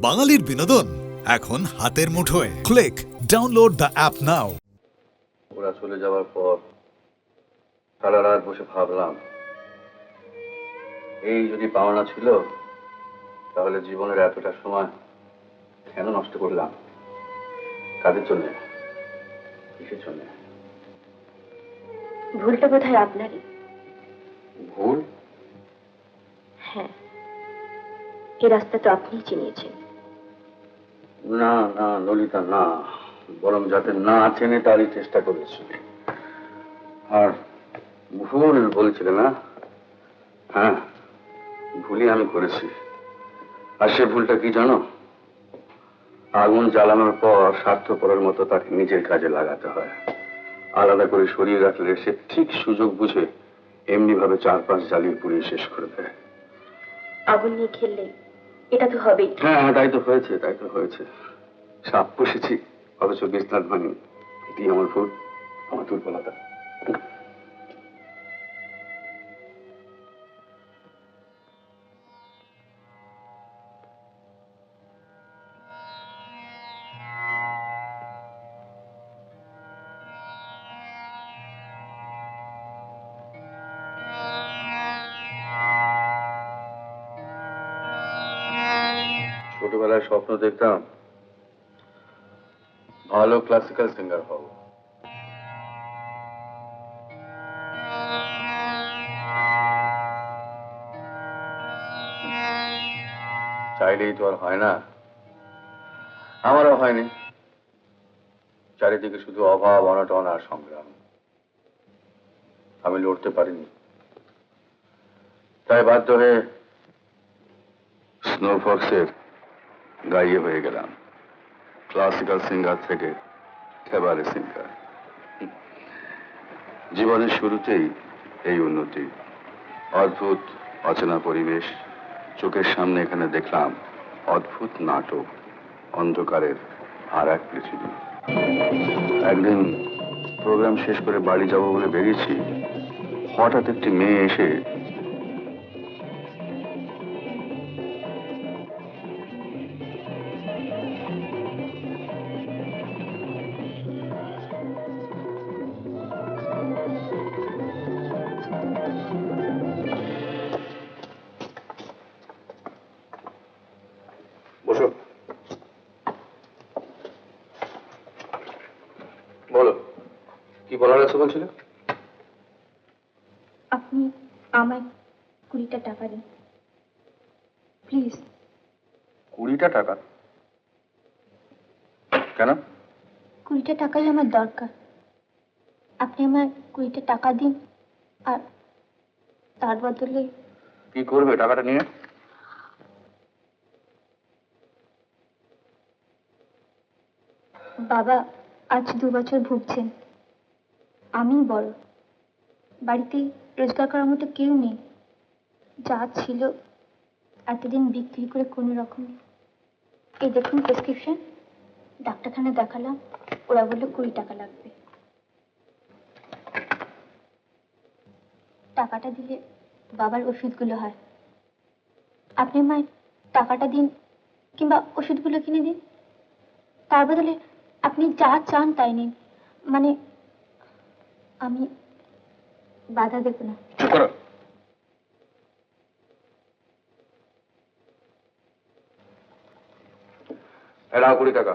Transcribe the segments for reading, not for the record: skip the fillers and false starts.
বাঙালির বিনোদন এখন হাতের মুঠোয়। ক্লিক ডাউনলোড দ্য অ্যাপ নাও। ওরা চলে যাওয়ার পর সারা রাত বসে ভাবলাম, এই যদি পাওনা ছিল তাহলে জীবনের এতটা সময় কেন নষ্ট করলাম? কাদের জন্য, কিসের জন্য? ভুলটা বোধহয় আপনারই। ভুল? হ্যাঁ, এই রাস্তা তো আপনিই চিনিয়েছেন। না না ললিতা, না, বরং যাতে না চেনে তারই চেষ্টা করেছি। আর ভুল বলছিলে না? হ্যাঁ, ভুলই আমি করেছি। আর সে ভুলটা কি জানো? আগুন জ্বালানোর পর স্বার্থপরের মতো তাকে নিজের কাজে লাগাতে হয়। আলাদা করে সরিয়ে রাখলে সে ঠিক সুযোগ বুঝে এমনি ভাবে 4-5 জ্বালিয়ে পুড়িয়ে শেষ করে দেয়। আগুন নিয়ে খেললে এটা তো হবেই। হ্যাঁ, তাই তো হয়েছে, তাই তো হয়েছে। সাপ পুষেছি অথচ বিস্তার ভাঙি। এটি আমার ভুল, আমার দুর্বলতা। ছোটবেলায় স্বপ্ন দেখতাম ভালো ক্লাসিক্যাল সিঙ্গার হব। চাইলেই তো আর হয় না, আমারও হয়নি। চারিদিকে শুধু অভাব, অনটন আর সংগ্রাম। আমি লড়তে পারিনি, তাই বাধ্য হয়ে স্নোফক্সের গাইয়ে হয়ে গেলাম। ক্লাসিক্যাল সিঙ্গার থেকে ক্যাবারে সিঙ্গার। জীবনের শুরুতেই এই উন্নতি। অদ্ভুত অচেনা পরিবেশ, চোখের সামনে এখানে দেখলাম অদ্ভুত নাটক, অন্ধকারের আর এক পৃথিবী। একদিন প্রোগ্রাম শেষ করে বাড়ি যাব বলে বেরিয়েছি, হঠাৎ একটি মেয়ে এসে বসো। বলো, কি বলার আছে বলছিলে? আপনি আমায় 20টা টাকা দিন প্লিজ। 20টা টাকা? কেন? 20টা টাকাই আমার দরকার। আপনি আমায় 20টা টাকা দিন, আর তার বদলে কি করবে টাকাটা নিয়ে? বাবা আজ 2 বছর ভুগছেন। আমি বড়, বাড়িতে রোজগার করার মতো কেউ নেই। যা ছিল এতদিন বিক্রি করে কোনো রকম। এই দেখুন প্রেসক্রিপশন, ডাক্তারখানে দেখালাম, ওরা বললো 20 টাকা লাগবে। টাকাটা দিলে বাবার ওষুধগুলো হয়। আপনি আমায় টাকাটা দিন, কিংবা ওষুধগুলো কিনে দিন। তার বদলে আপনি যা চান তাই নিন। মানে আমি বাধা দেব না। চুপ করো। এরাও 20 টাকা,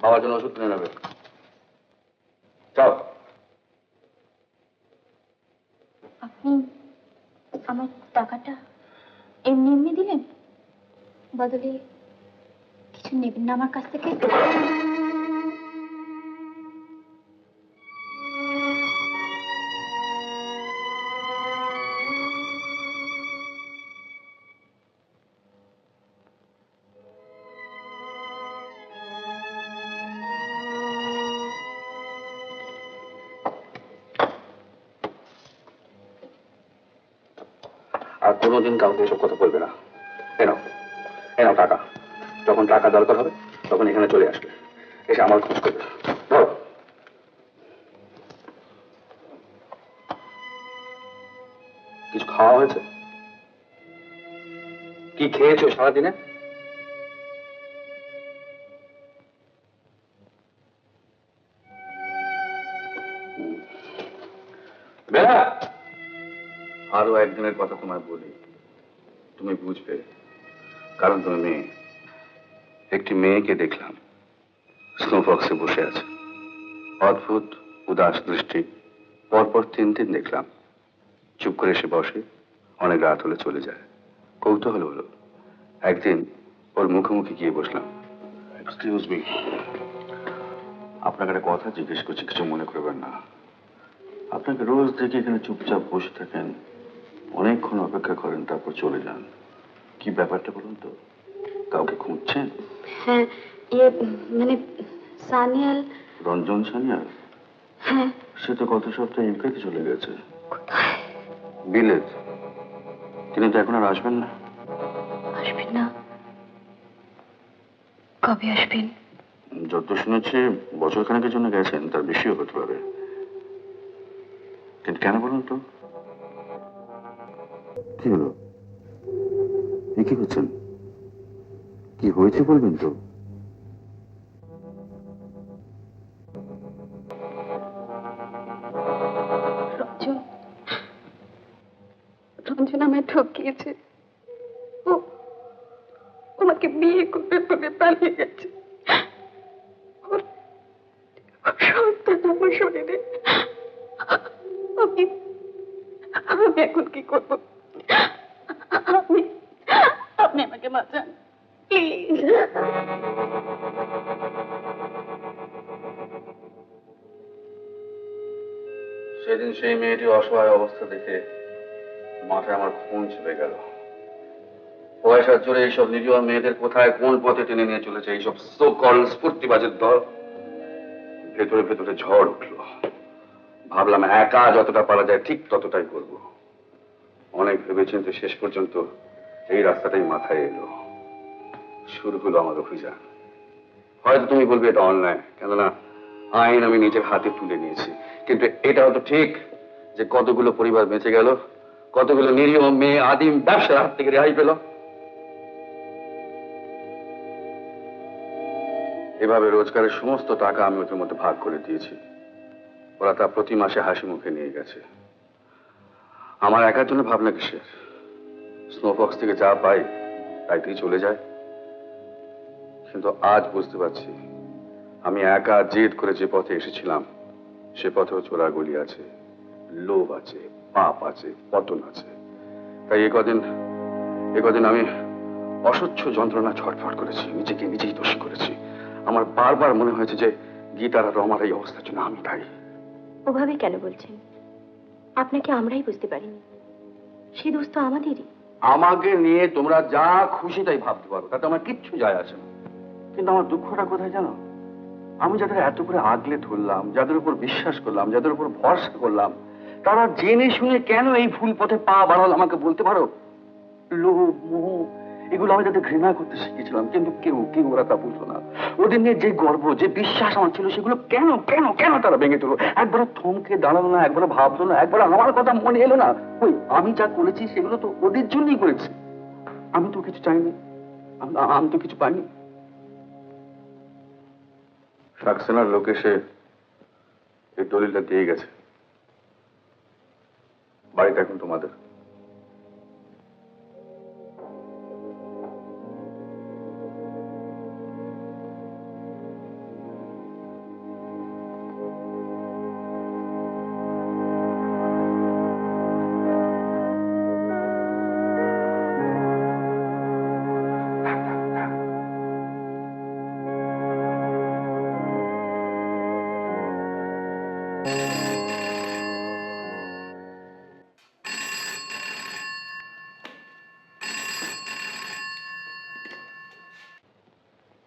বাবার জন্য ওষুধ কিনে নেবে। যাও। আপনি আমার টাকাটা এমনি এমনি দিলেন, বদলে কিছু নেবেন না আমার কাছ থেকে? আর কোনোদিন কাউকে এসব কথা বলবে না। এনাও, এনাও টাকা। যখন টাকা দরকার হবে তখন এখানে চলে আসবে, এসে আমার খোঁজ করবে। ধরো। কিছু খাওয়া হয়েছে? কি খেয়েছো সারাদিনে? বেলা, আরো একদিনের কথা তোমায় বলি, তুমি বুঝবে, কারণ তুমি মেয়ে। একটি মেয়েকে দেখলাম স্নোবক্সে বসে আছে, অদ্ভুত উদাস দৃষ্টি। পরপর 3 দিন দেখলাম, চুপ করে এসে বসে, অনেক রাত হলে চলে যায়। কৌতূহল হলো, একদিন ওর মুখোমুখি গিয়ে বসলাম। এক্সকিউজ মি, আপনাকে একটা কথা জিজ্ঞেস করছি, কিছু মনে করবেন না। আপনাকে রোজ দেখে এখানে চুপচাপ বসে থাকেন, অনেকক্ষণ অপেক্ষা করেন, তারপর চলে যান। কি ব্যাপারটা বলুন তো? কাউকে খুঁজছেন? হ্যাঁ, মানে সানিয়াল। রঞ্জন সানিয়াল? হ্যাঁ। সে তো গত সপ্তাহে ইউকেতে চলে গেছে। বিলেত। তিনি তো এখন আর আসবেন না। আসবেন না? কবে আসবেন? যত শুনেছি বছর খানেকের জন্য গেছেন, তার বেশিও হতে পারে। কিন্তু কেন বলুন তো? কি হলো? কি হচ্ছেন? কি হয়েছে বলবেন তো? রঞ্জন, রঞ্জন আমায় ঠকিয়েছে। ও আমাকে বিয়ে করবে বলে পালিয়ে গেছে। ওর সন্তান আমার শরীরে। আমি আমি এখন কি করবো? আপনি আপনি আমাকে বাঁচান প্লিজ। সেদিন সেই মেয়েটি অসহায় অবস্থা দেখে মাথায় আমার খুন চেপে গেল। পয়সার জোরে এইসব নিরীহ মেয়েদের কোথায় কোন পথে টেনে নিয়ে চলেছে এইসব সো কল স্ফূর্তিবাজের দল। ভেতরে ভেতরে ঝড় উঠল। ভাবলাম একা যতটা পারা যায় ঠিক ততটাই করব। অনেক ভেবেচিন্তে শেষ পর্যন্ত এই রাস্তাটাই মাথায় এলো। শুরু হলো আমার অভিযান। হয়তো তুমি বলবে এটা অন্যায়, কেননা আইন আমি নিজের হাতে তুলে নিয়েছি, কিন্তু এটাও তো ঠিক যে কতগুলো পরিবার বেঁচে গেল, কতগুলো নিরীহ মেয়ে আদিম ব্যবসার হাত থেকে রেহাই পেল। এভাবে রোজগারের সমস্ত টাকা আমি ওদের মধ্যে ভাগ করে দিয়েছি। ওরা তা প্রতি মাসে হাসি মুখে নিয়ে গেছে। আমার একার জন্য ভাবনা কিসের? স্নোবক্স থেকে যা পাই তাই দিয়ে চলে যায়। কিন্তু আজ বুঝতে পারছি, আমি একা জেদ করে যে পথে এসেছিলাম সে পথেও চোরাগুলি আছে, লোভ আছে, পাপ আছে, পতন আছে। তাই একদিন আমি অসহ্য যন্ত্রণা ছটফট করেছি, নিজেকে নিজেই দোষী করেছি। আমার বারবার মনে হয়েছে যে গীতার আর রমার এই অবস্থার জন্য আমি দায়ী। ওভাবে কেন বলছেন? আপনাকে আমরাই বুঝতে পারিনি, সে দোষ তো আমাদেরই। আমাকে নিয়ে তোমরা যা খুশি তাই ভাবতে পারো, তাতে আমার কিচ্ছু যায় আসে না। কিন্তু আমার দুঃখটা কোথায় জানো? আমি যাদের এত করে আগলে ধরলাম, যাদের উপর বিশ্বাস করলাম, যাদের উপর ভরসা করলাম, তারা জেনে শুনে কেন এই ভুল পথে পা বাড়াল আমাকে বলতে পারো? লোভ, মোহ, এগুলো আমি তাদের ঘৃণা করতে শিখেছিলাম, কিন্তু কেউ কেউ ওরা তা বুঝলো না। ওদের নিয়ে যে গর্ব, যে বিশ্বাস আমার ছিল, সেগুলো কেন কেন কেন তারা ভেঙে দিল? একবার থমকে দাঁড়ালো না, একবার ভাবলো না, একবার আমার কথা মনে এলো না। ওই আমি যা করেছি সেগুলো তো ওদের জন্যই করেছি। আমি তো কিছু চাইনি, আমি তো কিছু পাইনি। সাকসেনার লোক এসে এই দলিলটা দিয়ে গেছে। বাড়িটা এখন তোমাদের।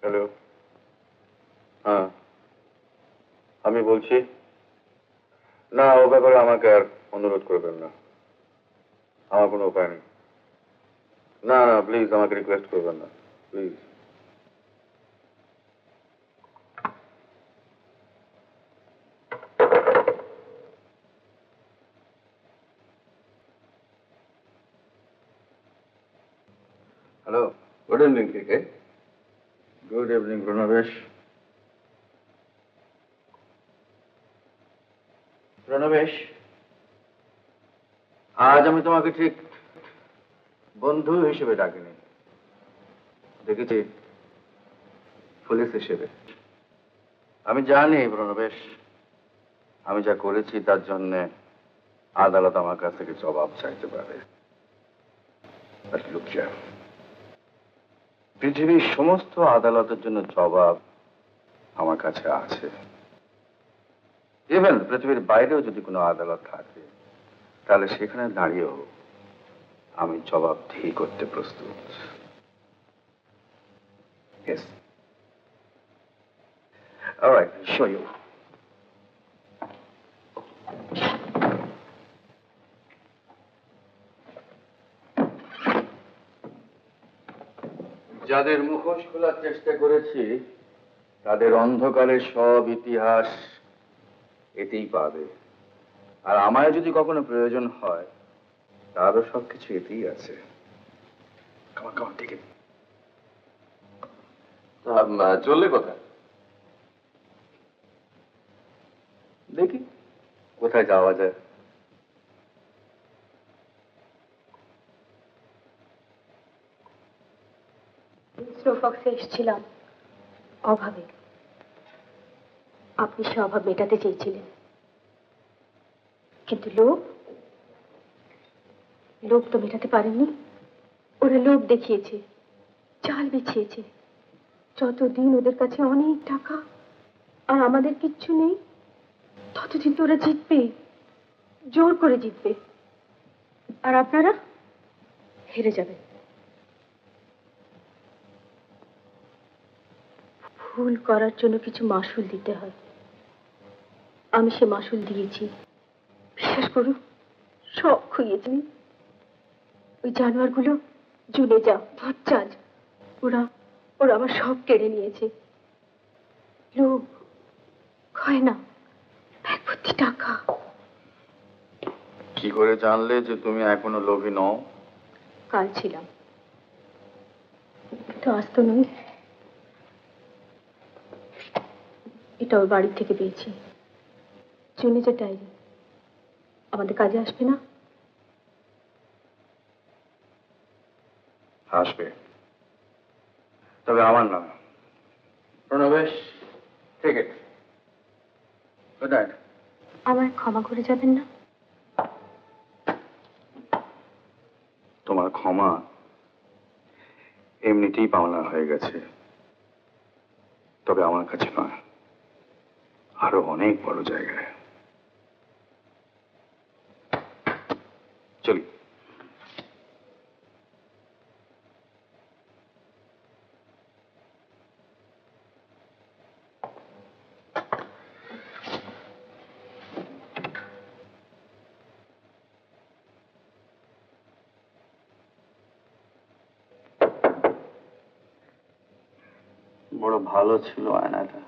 হ্যালো, হ্যাঁ আমি বলছি। না, ও ব্যাপারে আমাকে আর অনুরোধ করবেন না, আমার কোনো উপায় নেই। না না, প্লিজ আমাকে রিকোয়েস্ট করবেন না, please. Hello, good evening K. Good evening Pranabesh. Pranabesh, আজ আমি তোমাকে ঠিক বন্ধু হিসেবে ডাকিনি, দেখেছি পুলিশ হিসেবে। আমি জানি প্রণবেশ, আমি যা করেছি তার জন্য আদালত আমার কাছ থেকে জবাব চাইতে পারে। But look here, পৃথিবীর সমস্ত আদালতের জন্য জবাব আমার কাছে আছে। ইভেন পৃথিবীর বাইরেও যদি কোনো আদালত থাকে, তাহলে সেখানে দাঁড়িয়েও আমি জবাবদিহি করতে প্রস্তুত। Yes. All right, I'll show you. যাদের মুখোশ খোলার চেষ্টা করেছি তাদের অন্ধকারের সব ইতিহাস এতেই পাবে, আর আমায় যদি কখনো প্রয়োজন হয় তারও সবকিছু এতেই আছে। Come on, take it. চললে কোথায়? দেখি কোথায় যাওয়া যায়। স্নোফক্সে এসেছিলাম অভাবে। আপনি সে অভাব মেটাতে চেয়েছিলেন, কিন্তু লোভ তো মেটাতে পারেননি। ওরা লোভ দেখিয়েছে, চাল বিছিয়েছে। যতদিন ওদের কাছে অনেক টাকা আর আমাদের কিচ্ছু নেই, ততদিন তো ওরা জিতবে, জোর করে জিতবে, আর আপনারা হেরে যাবেন। ভুল করার জন্য কিছু মাসুল দিতে হয়, আমি সে মাসুল দিয়েছি। বিশ্বাস করুন, সব খুইয়েছি। ওই জানোয়ারগুলো জুলেজা, ভট্টাজ, ওরা আমার সব কেড়ে নিয়েছে। লোভ, গয়না, ব্যাগ ভর্তি টাকা। কি করে জানলে যে তুমি এখনো লোভী নও? কাল ছিলাম, তো আজ তো নই। এটা ওর বাড়ি থেকে পেয়েছি, জুলেজার ডায়েরি। আমাদের কাজে আসবে না? আসবে, তবে আমার নাম প্রণবেশ। ঠিক আছে, গুড নাইট। আমায় ক্ষমা করে যাবেন না? তোমার ক্ষমা এমনিতেই পাওনা হয়ে গেছে, তবে আমার কাছে নয়, আরো অনেক বড় জায়গায়। চলি। বড় ভালো ছিল আয়নাটা,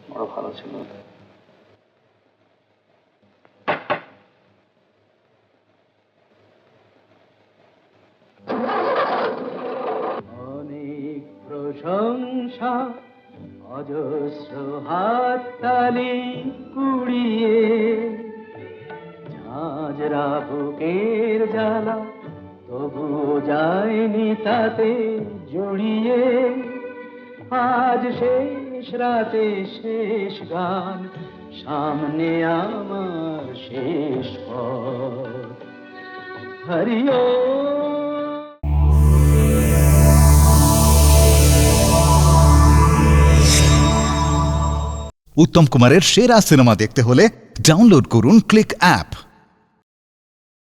বড় ভালো ছিল। অনেক প্রশংসা, অজস্র হাততালি কুড়িয়ে, ঝাঁঝরা বুকের জ্বালা তবুও যায়নি তাতে জড়িয়ে। আজ শেষ রাতে শেষ গান, সামনে আমার শেষ পথ। হরিও উত্তম কুমারের সেরা সিনেমা দেখতে হলে ডাউনলোড করুন ক্লিক অ্যাপ।